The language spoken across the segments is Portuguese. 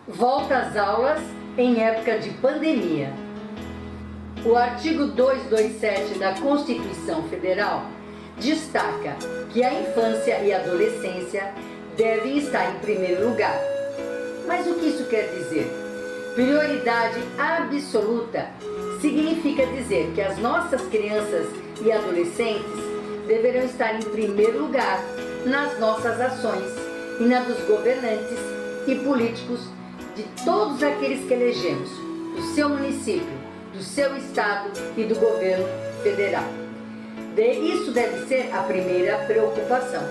Volta às aulas em época de pandemia. O artigo 227 da Constituição Federal destaca que a infância e a adolescência devem estar em primeiro lugar. Mas o que isso quer dizer? Prioridade absoluta significa dizer que as nossas crianças e adolescentes deverão estar em primeiro lugar nas nossas ações e na dos governantes e políticos de todos aqueles que elegemos, do seu município, do seu estado e do governo federal. Isso deve ser a primeira preocupação.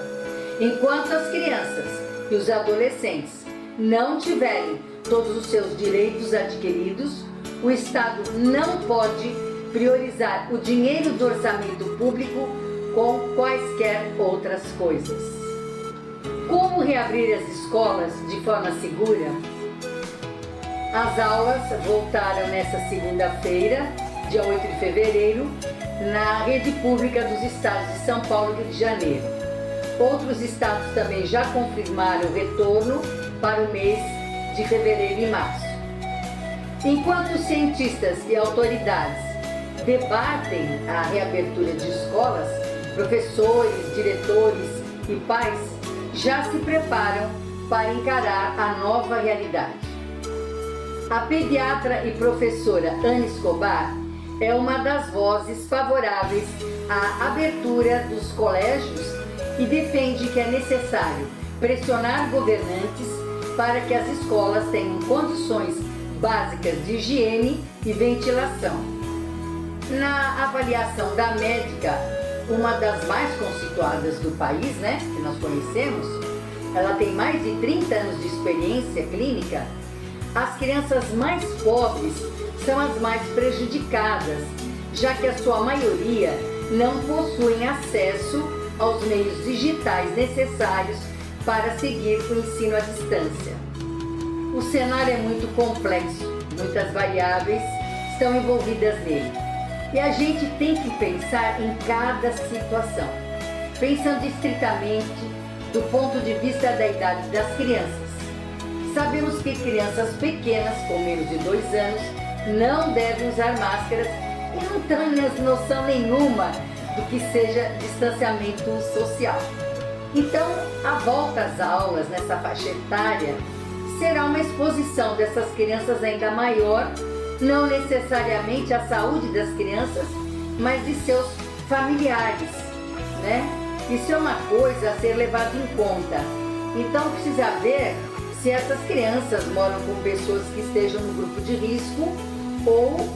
Enquanto as crianças e os adolescentes não tiverem todos os seus direitos adquiridos, o Estado não pode priorizar o dinheiro do orçamento público com quaisquer outras coisas. Como reabrir as escolas de forma segura? As aulas voltaram nesta segunda-feira, dia 8 de fevereiro, na rede pública dos estados de São Paulo e Rio de Janeiro. Outros estados também já confirmaram o retorno para o mês de fevereiro e março. Enquanto cientistas e autoridades debatem a reabertura de escolas, professores, diretores e pais já se preparam para encarar a nova realidade. A pediatra e professora Ana Escobar é uma das vozes favoráveis à abertura dos colégios e defende que é necessário pressionar governantes para que as escolas tenham condições básicas de higiene e ventilação. Na avaliação da médica, uma das mais conceituadas do país, que nós conhecemos, ela tem mais de 30 anos de experiência clínica. As crianças mais pobres são as mais prejudicadas, já que a sua maioria não possuem acesso aos meios digitais necessários para seguir o ensino à distância. O cenário é muito complexo, muitas variáveis estão envolvidas nele. E a gente tem que pensar em cada situação, pensando estritamente do ponto de vista da idade das crianças. Sabemos que crianças pequenas, com menos de 2 anos, não devem usar máscaras e não têm noção nenhuma do que seja distanciamento social. Então, a volta às aulas nessa faixa etária será uma exposição dessas crianças ainda maior, não necessariamente à saúde das crianças, mas de seus familiares, Isso é uma coisa a ser levada em conta. Então, precisa ver se essas crianças moram com pessoas que estejam no grupo de risco ou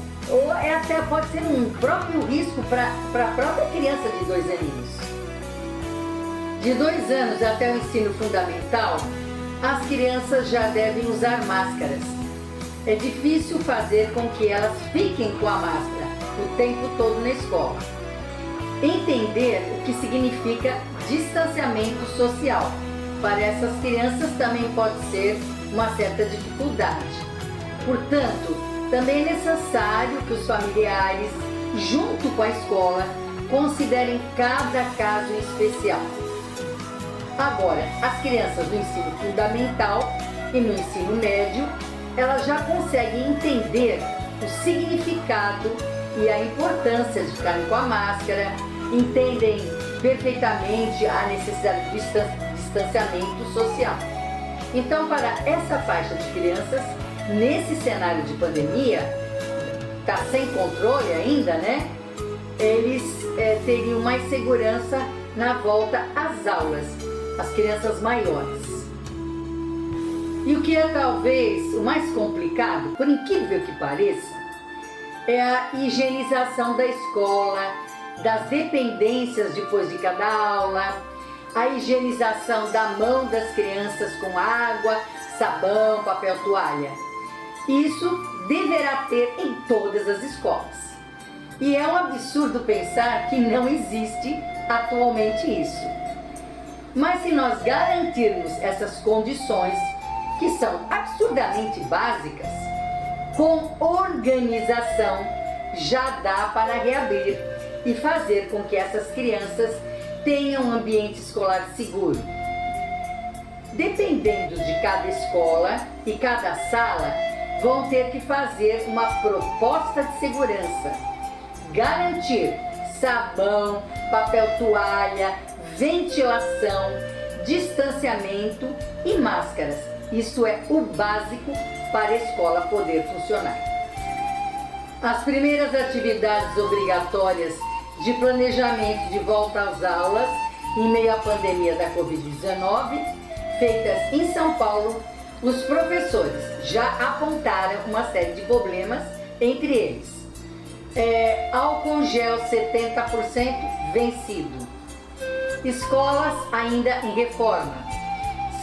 até pode ser um próprio risco para a própria criança de 2 aninhos. De 2 anos até o ensino fundamental, as crianças já devem usar máscaras. É difícil fazer com que elas fiquem com a máscara o tempo todo na escola. Entender o que significa distanciamento social para essas crianças também pode ser uma certa dificuldade. Portanto, também é necessário que os familiares, junto com a escola, considerem cada caso em especial. Agora, as crianças no ensino fundamental e no ensino médio, elas já conseguem entender o significado e a importância de ficarem com a máscara, entendem perfeitamente a necessidade de distanciamento social. Então, para essa faixa de crianças, nesse cenário de pandemia, está sem controle ainda, eles teriam mais segurança na volta às aulas, as crianças maiores. E o que é talvez o mais complicado, por incrível que pareça, é a higienização da escola, das dependências depois de cada aula, a higienização da mão das crianças com água, sabão, papel toalha. Isso deverá ter em todas as escolas. E é um absurdo pensar que não existe atualmente isso. Mas se nós garantirmos essas condições, que são absurdamente básicas, com organização já dá para reabrir e fazer com que essas crianças tenham um ambiente escolar seguro. dependendo de cada escola e cada sala, vão ter que fazer uma proposta de segurança, garantir sabão, papel toalha, ventilação, distanciamento e máscaras. Isso é o básico para a escola poder funcionar. As primeiras atividades obrigatórias de planejamento de volta às aulas em meio à pandemia da Covid-19, feitas em São Paulo, os professores já apontaram uma série de problemas, entre eles álcool gel 70% vencido, escolas ainda em reforma,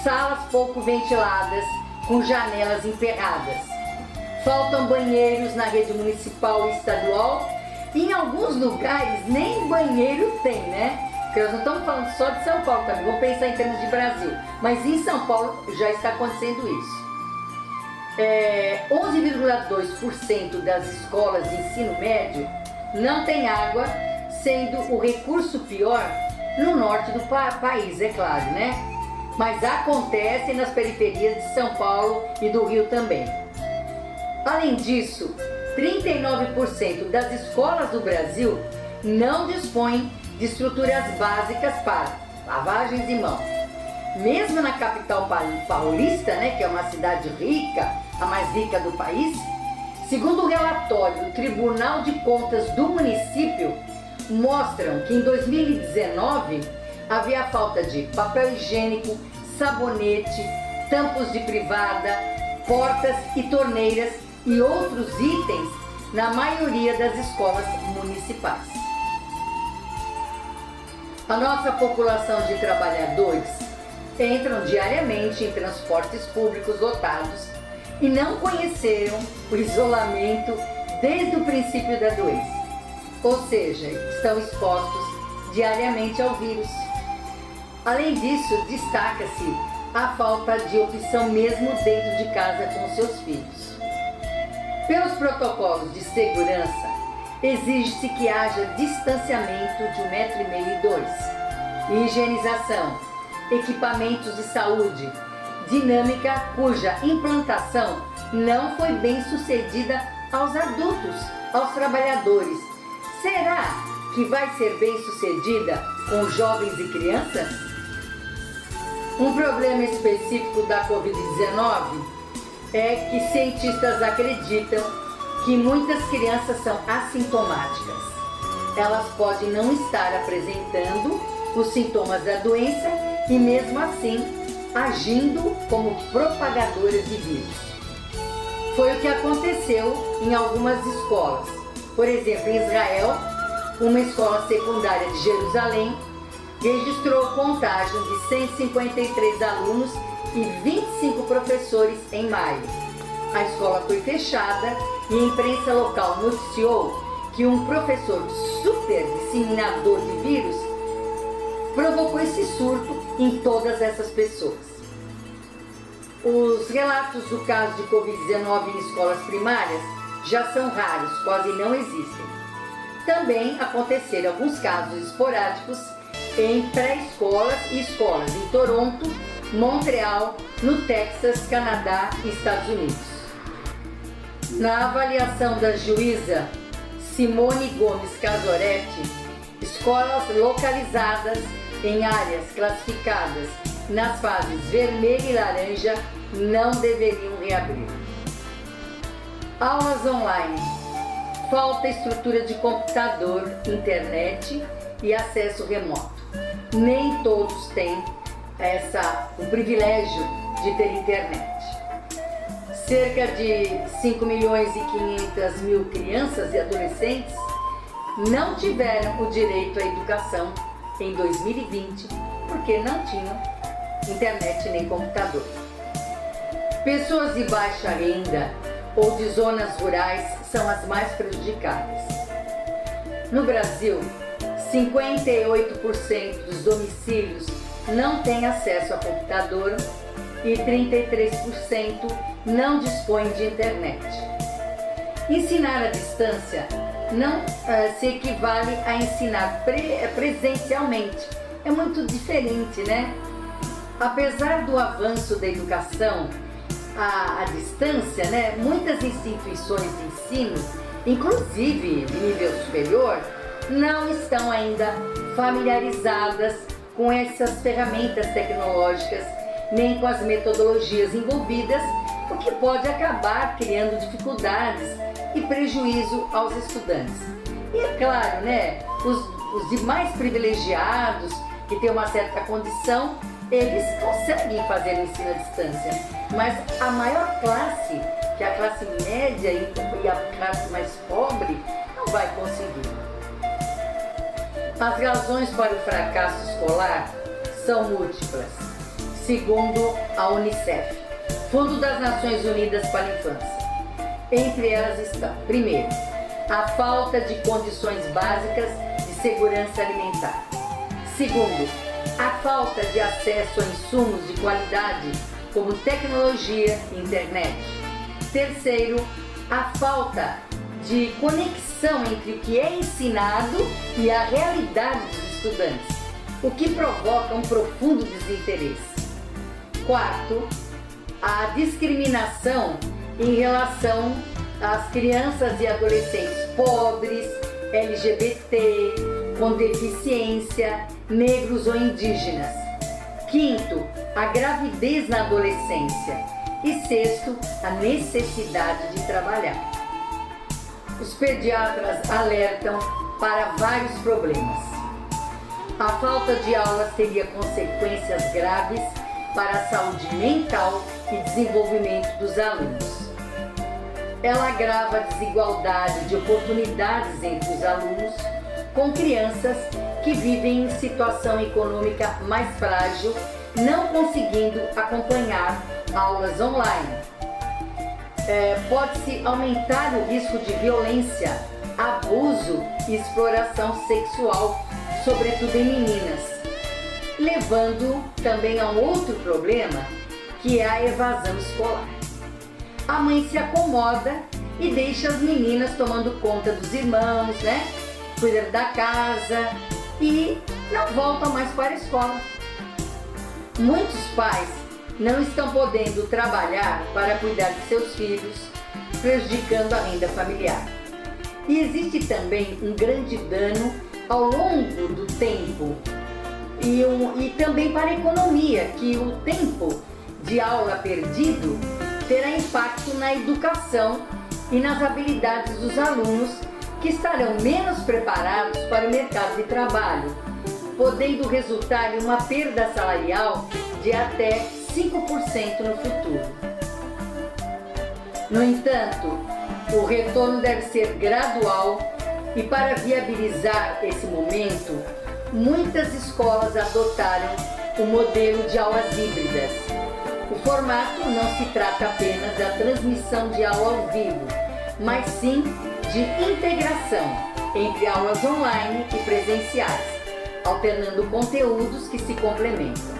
salas pouco ventiladas com janelas emperradas, faltam banheiros na rede municipal e estadual e em alguns lugares nem banheiro tem, né? Porque nós não estamos falando só de São Paulo também, vamos pensar em termos de Brasil, mas em São Paulo já está acontecendo isso. 11,2% das escolas de ensino médio não tem água, sendo o recurso pior no norte do país, é claro, né? Mas acontece nas periferias de São Paulo e do Rio também. Além disso, 39% das escolas do Brasil não dispõem de estruturas básicas para lavagens de mão. Mesmo na capital paulista, né, que é uma cidade rica, a mais rica do país, segundo o relatório do Tribunal de Contas do município, mostram que em 2019 havia falta de papel higiênico, sabonete, tampos de privada, portas e torneiras e outros itens na maioria das escolas municipais. A nossa população de trabalhadores entram diariamente em transportes públicos lotados e não conheceram o isolamento desde o princípio da doença, ou seja, estão expostos diariamente ao vírus. Além disso, destaca-se a falta de opção mesmo dentro de casa com seus filhos. Pelos protocolos de segurança, exige-se que haja distanciamento de 1,5 metro e 2 m, higienização, equipamentos de saúde, dinâmica cuja implantação não foi bem sucedida aos adultos, aos trabalhadores. Será que vai ser bem sucedida com jovens e crianças? Um problema específico da Covid-19 é que cientistas acreditam que muitas crianças são assintomáticas. Elas podem não estar apresentando os sintomas da doença e mesmo assim agindo como propagadoras de vírus. Foi o que aconteceu em algumas escolas. Por exemplo, em Israel, uma escola secundária de Jerusalém registrou contágio de 153 alunos e 25 professores em maio. A escola foi fechada e a imprensa local noticiou que um professor super disseminador de vírus provocou esse surto em todas essas pessoas. Os relatos do caso de Covid-19 em escolas primárias já são raros, quase não existem. Também aconteceram alguns casos esporádicos em pré-escolas e escolas em Toronto, Montreal, no Texas, Canadá e Estados Unidos. Na avaliação da juíza Simone Gomes Casoretti, escolas localizadas em áreas classificadas nas fases vermelha e laranja não deveriam reabrir. Aulas online. Falta estrutura de computador, internet e acesso remoto. Nem todos têm o privilégio de ter internet. Cerca de 5.500.000 crianças e adolescentes não tiveram o direito à educação em 2020 porque não tinham internet nem computador. Pessoas de baixa renda ou de zonas rurais são as mais prejudicadas. No Brasil, 58% dos domicílios não têm acesso a computador e 33% não dispõem de internet. Ensinar à distância não se equivale a ensinar presencialmente. É muito diferente, né? Apesar do avanço da educação à distância, né, muitas instituições de ensino, inclusive de nível superior, não estão ainda familiarizadas com essas ferramentas tecnológicas, nem com as metodologias envolvidas, o que pode acabar criando dificuldades e prejuízo aos estudantes. E é claro, né, os demais privilegiados, que têm uma certa condição, eles conseguem fazer o ensino à distância, mas a maior classe, que é a classe média e a classe mais pobre, não vai conseguir. As razões para o fracasso escolar são múltiplas, segundo a Unicef, Fundo das Nações Unidas para a Infância. Entre elas estão, primeiro, a falta de condições básicas de segurança alimentar. Segundo, a falta de acesso a insumos de qualidade como tecnologia e internet. Terceiro, a falta de conexão entre o que é ensinado e a realidade dos estudantes, o que provoca um profundo desinteresse. Quarto, a discriminação em relação às crianças e adolescentes pobres, LGBT, com deficiência, negros ou indígenas. Quinto, a gravidez na adolescência. E sexto, a necessidade de trabalhar. Os pediatras alertam para vários problemas. A falta de aulas teria consequências graves para a saúde mental e desenvolvimento dos alunos. Ela agrava a desigualdade de oportunidades entre os alunos, com crianças que vivem em situação econômica mais frágil, não conseguindo acompanhar aulas online. Pode-se aumentar o risco de violência, abuso e exploração sexual, sobretudo em meninas, levando também a um outro problema, que é a evasão escolar. A mãe se acomoda e deixa as meninas tomando conta dos irmãos, né? Cuidando da casa e não voltam mais para a escola. Muitos pais não estão podendo trabalhar para cuidar de seus filhos, prejudicando a renda familiar. E existe também um grande dano ao longo do tempo e também para a economia, que o tempo de aula perdido terá impacto na educação e nas habilidades dos alunos, que estarão menos preparados para o mercado de trabalho, podendo resultar em uma perda salarial de até 5% no futuro. No entanto, o retorno deve ser gradual e, para viabilizar esse momento, muitas escolas adotaram o modelo de aulas híbridas. O formato não se trata apenas da transmissão de aula ao vivo, mas sim de integração entre aulas online e presenciais, alternando conteúdos que se complementam.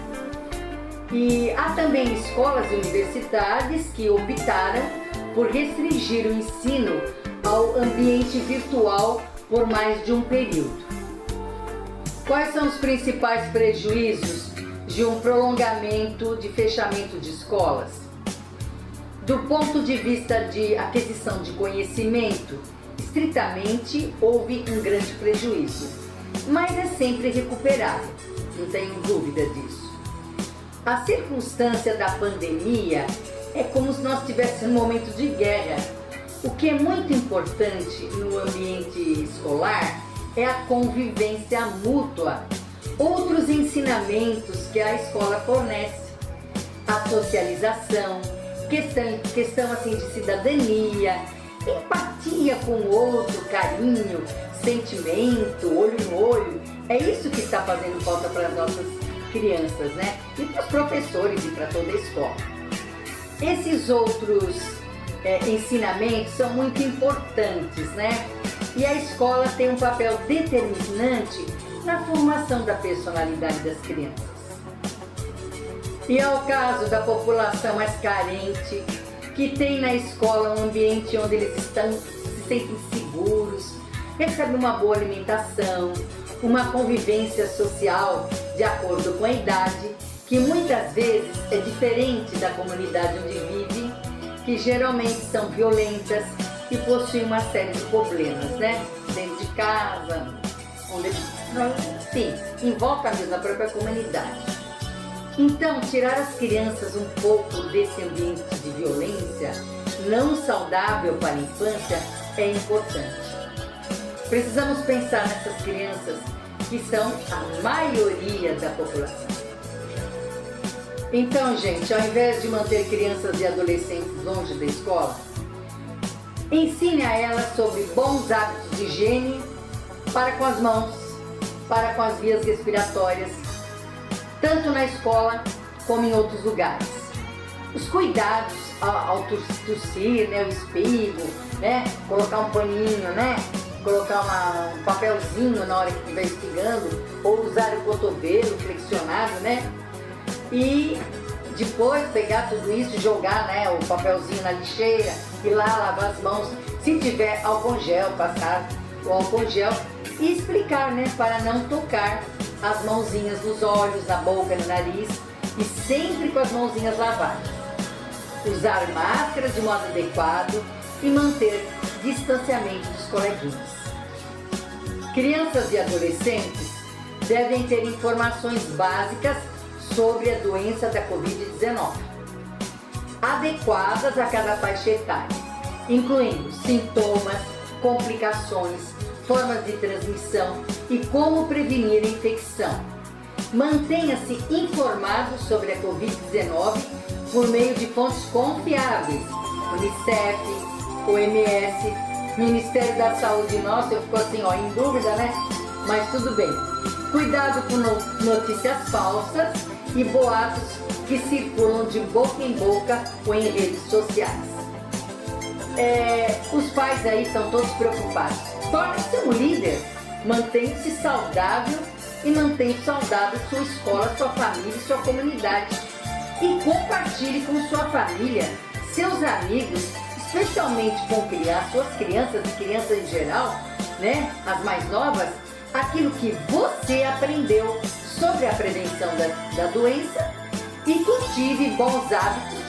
E há também escolas e universidades que optaram por restringir o ensino ao ambiente virtual por mais de um período. Quais são os principais prejuízos de um prolongamento de fechamento de escolas? Do ponto de vista de aquisição de conhecimento, estritamente houve um grande prejuízo, mas é sempre recuperável, não tenho dúvida disso. A circunstância da pandemia é como se nós estivéssemos num momento de guerra. O que é muito importante no ambiente escolar é a convivência mútua, outros ensinamentos que a escola fornece, a socialização, questão assim de cidadania, empatia com o outro, carinho, sentimento, olho no olho. É isso que está fazendo falta para as nossas crianças, né? E para os professores e para toda a escola. Esses outros ensinamentos são muito importantes, né? E a escola tem um papel determinante na formação da personalidade das crianças. E é o caso da população mais carente, que tem na escola um ambiente onde eles se sentem seguros, recebem uma boa alimentação, uma convivência social de acordo com a idade, que que muitas vezes é diferente da comunidade onde vive, que geralmente são violentas e possuem uma série de problemas, né? Dentro de casa, onde, sim, em volta mesmo da própria comunidade. Então, tirar as crianças um pouco desse ambiente de violência não saudável para a infância é importante. Precisamos pensar nessas crianças que são a maioria da população. Então, gente, ao invés de manter crianças e adolescentes longe da escola, ensine a elas sobre bons hábitos de higiene para com as mãos, para com as vias respiratórias, tanto na escola como em outros lugares. Os cuidados ao tossir, né, o espirro, né, colocar um paninho, né, colocar um papelzinho na hora que estiver espirrando, ou usar o cotovelo flexionado, né, e depois pegar tudo isso e jogar, né, o papelzinho na lixeira, e lá lavar as mãos, se tiver álcool gel, passar o álcool gel e explicar, né, para não tocar as mãozinhas nos olhos, na boca, no nariz, e sempre com as mãozinhas lavadas. Usar máscara de modo adequado e manter distanciamento dos coleguinhas. Crianças e adolescentes devem ter informações básicas sobre a doença da Covid-19, adequadas a cada faixa etária, incluindo sintomas, complicações, formas de transmissão e como prevenir a infecção. Mantenha-se informado sobre a Covid-19 por meio de fontes confiáveis, Unicef, OMS, Ministério da Saúde nosso, eu fico assim, em dúvida, né? Mas tudo bem. Cuidado com notícias falsas e boatos que circulam de boca em boca ou em redes sociais. Os pais aí estão todos preocupados. Torne-se um líder, mantenha-se saudável e mantenha saudável sua escola, sua família e sua comunidade. E compartilhe com sua família, seus amigos, especialmente com suas crianças e crianças em geral, né, as mais novas, aquilo que você aprendeu sobre a prevenção da doença e cultive bons hábitos,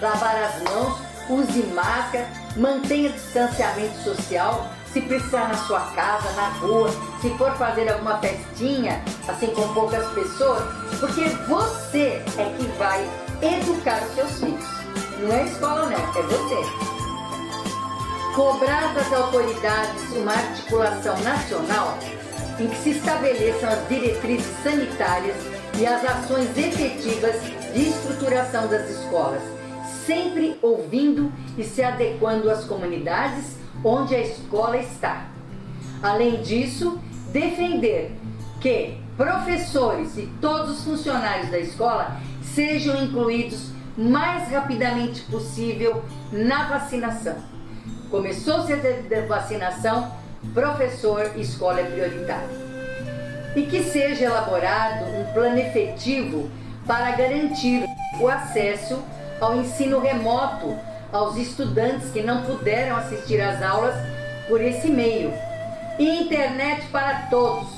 lavar as mãos, use máscara, mantenha distanciamento social, se precisar na sua casa, na rua, se for fazer alguma festinha, assim com poucas pessoas, porque você é que vai educar os seus filhos. Não é a escola não, é você. Cobrar das autoridades uma articulação nacional em que se estabeleçam as diretrizes sanitárias e as ações efetivas de estruturação das escolas, sempre ouvindo e se adequando às comunidades onde a escola está. Além disso, defender que professores e todos os funcionários da escola sejam incluídos mais rapidamente possível na vacinação. Começou-se a vacinação, professor e escola é prioritário. E que seja elaborado um plano efetivo para garantir o acesso ao ensino remoto aos estudantes que não puderam assistir às aulas por esse meio, e internet para todos,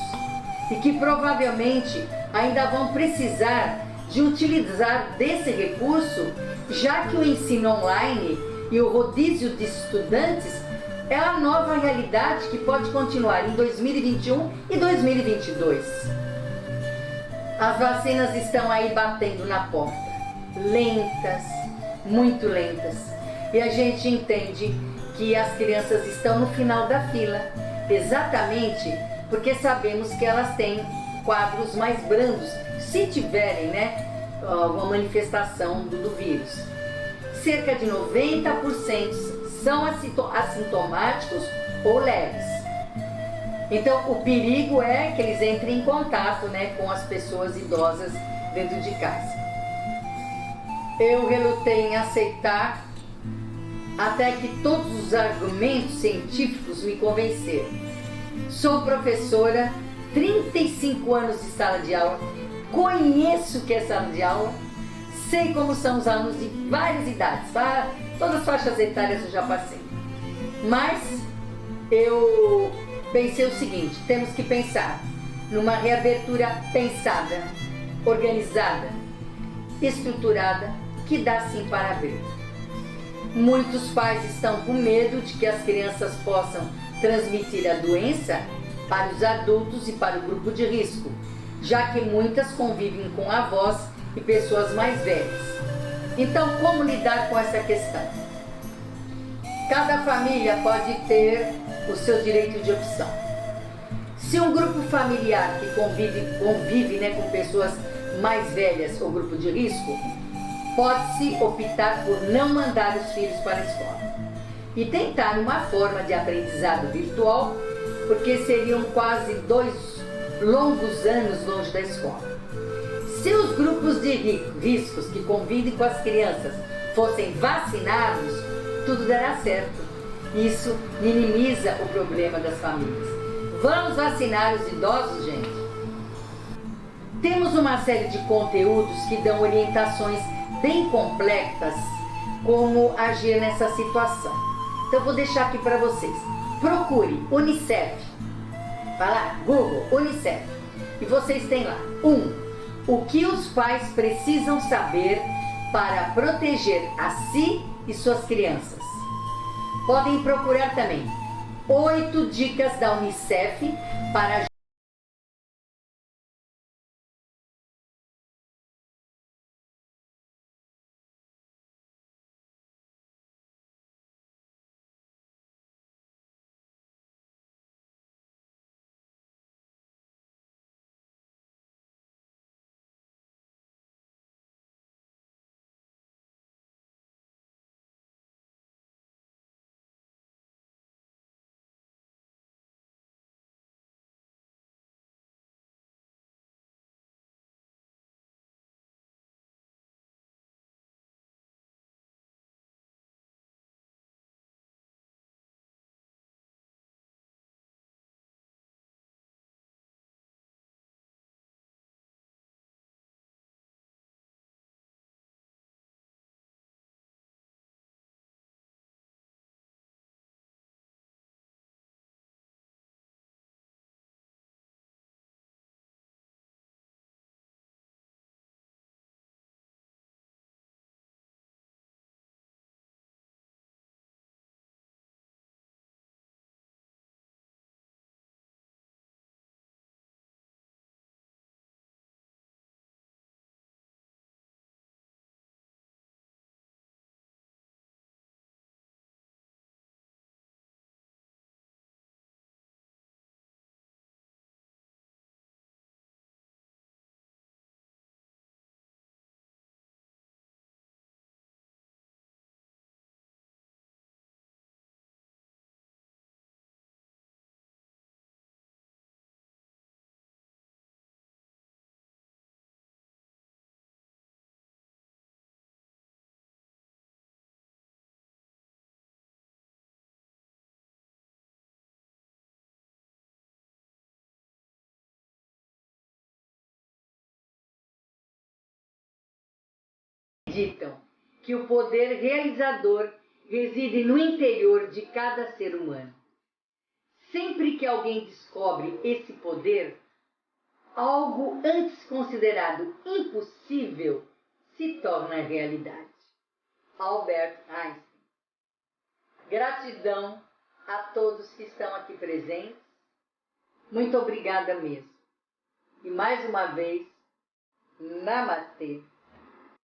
e que provavelmente ainda vão precisar de utilizar desse recurso, já que o ensino online e o rodízio de estudantes é a nova realidade que pode continuar em 2021 e 2022. As vacinas estão aí batendo na porta, lentas, muito lentas, e a gente entende que as crianças estão no final da fila, exatamente porque sabemos que elas têm quadros mais brandos, se tiverem, né, alguma manifestação do vírus. Cerca de 90% são assintomáticos ou leves. Então, o perigo é que eles entrem em contato, né, com as pessoas idosas dentro de casa. Eu relutei em aceitar até que todos os argumentos científicos me convenceram. Sou professora, 35 anos de sala de aula, conheço o que é sala de aula, sei como são os alunos de várias idades, todas as faixas etárias eu já passei. Mas eu pensei o seguinte: temos que pensar numa reabertura pensada, organizada, estruturada que dá sim para ver. Muitos pais estão com medo de que as crianças possam transmitir a doença para os adultos e para o grupo de risco, já que muitas convivem com avós e pessoas mais velhas. Então, como lidar com essa questão? Cada família pode ter o seu direito de opção. Se um grupo familiar que convive com pessoas mais velhas ou grupo de risco, pode-se optar por não mandar os filhos para a escola e tentar uma forma de aprendizado virtual, porque seriam quase 2 longos anos longe da escola. Se os grupos de riscos que convivem com as crianças fossem vacinados, tudo dará certo. Isso minimiza o problema das famílias. Vamos vacinar os idosos, gente? Temos uma série de conteúdos que dão orientações bem completas como agir nessa situação. Então, eu vou deixar aqui para vocês. Procure Unicef. Vai lá, Google, Unicef. E vocês têm lá. 1. O que os pais precisam saber para proteger a si e suas crianças. Podem procurar também 8 dicas da Unicef para acreditam que o poder realizador reside no interior de cada ser humano. Sempre que alguém descobre esse poder, algo antes considerado impossível se torna realidade. Albert Einstein. Gratidão a todos que estão aqui presentes. Muito obrigada mesmo. E mais uma vez, Namastê.